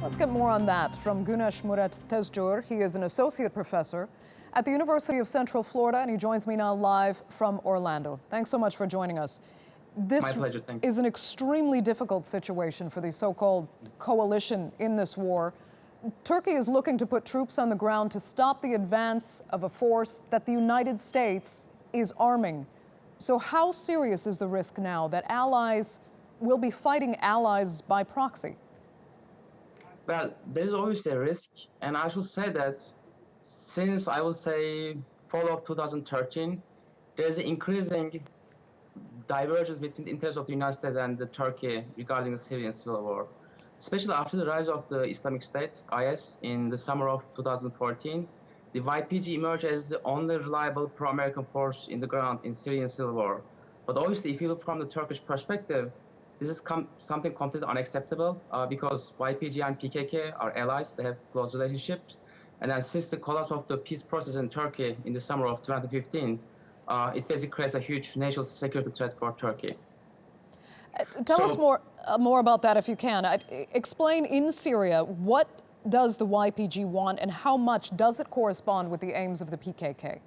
Let's get more on that from Gunes Murat Tezcur. He is an associate professor at the University of Central Florida, and he joins me now live from Orlando. Thanks so much for joining us. This My pleasure, thank you. is an extremely difficult situation for the so-called coalition in this war. Turkey is looking to put troops on the ground to stop the advance of a force that the United States is arming. So how serious is the risk now that allies will be fighting allies by proxy? Well, there is always a risk, and I should say that since I will say fall of 2013, there's an increasing divergence between the interests of the United States and Turkey regarding the Syrian civil war. Especially after the rise of the Islamic State, IS, in the summer of 2014, the YPG emerged as the only reliable pro-American force in the ground in Syrian civil war. But obviously, if you look from the Turkish perspective, this is something completely unacceptable because YPG and PKK are allies, they have close relationships. And then since the collapse of the peace process in Turkey in the summer of 2015, it basically creates a huge national security threat for Turkey. Tell us more about that if you can. Explain in Syria, what does the YPG want and how much does it correspond with the aims of the PKK?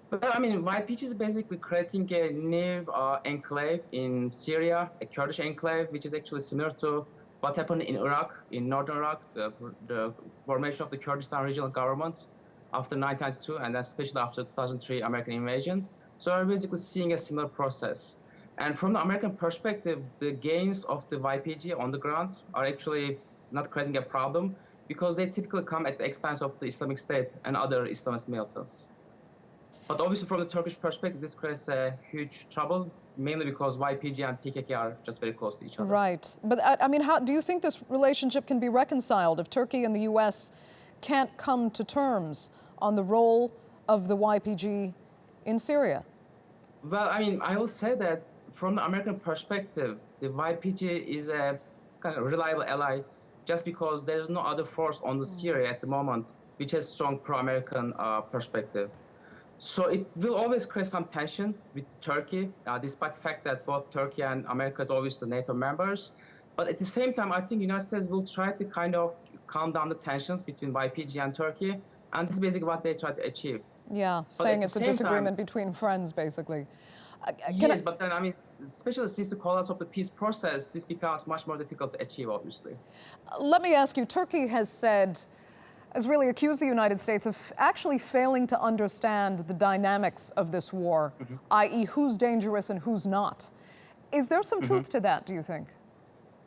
Well, I mean, YPG is basically creating a new enclave in Syria, a Kurdish enclave, which is actually similar to what happened in Iraq, in northern Iraq, the formation of the Kurdistan regional government after 1992, and especially after 2003 American invasion. So we're basically seeing a similar process. And from the American perspective, the gains of the YPG on the ground are actually not creating a problem because they typically come at the expense of the Islamic State and other Islamist militants. But obviously, from the Turkish perspective, this creates a huge trouble, mainly because YPG and PKK are just very close to each other. Right. But I mean, how do you think this relationship can be reconciled if Turkey and the U.S. can't come to terms on the role of the YPG in Syria? Well, I mean, I will say that from the American perspective, the YPG is a kind of reliable ally just because there is no other force on the Syria at the moment which has strong pro-American perspective. So it will always create some tension with Turkey, despite the fact that both Turkey and America is obviously NATO members. But at the same time, I think the United States will try to kind of calm down the tensions between YPG and Turkey, and this is basically what they try to achieve. Yeah, But saying it's a disagreement between friends, basically. Yes, but then, I mean, especially since the collapse of the peace process, this becomes much more difficult to achieve, obviously. Let me ask you, Turkey has really accused the United States of actually failing to understand the dynamics of this war, i.e. who's dangerous and who's not. Is there some truth to that, do you think?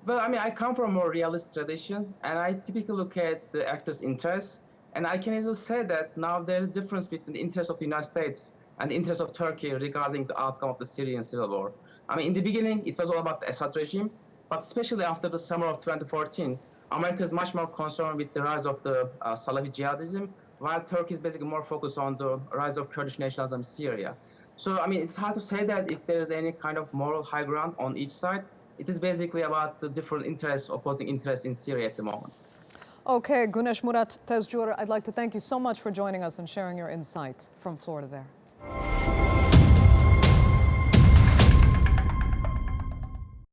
Well, I mean, I come from a more realist tradition, and I typically look at the actors' interests, and I can easily say that now there's a difference between the interests of the United States and the interests of Turkey regarding the outcome of the Syrian civil war. I mean, in the beginning, it was all about the Assad regime, but especially after the summer of 2014, America is much more concerned with the rise of the Salafi jihadism, while Turkey is basically more focused on the rise of Kurdish nationalism in Syria. So, I mean, it's hard to say that if there's any kind of moral high ground on each side. It is basically about the different interests, opposing interests in Syria at the moment. Okay, Gunes Murat Tezcur, I'd like to thank you so much for joining us and sharing your insight from Florida there.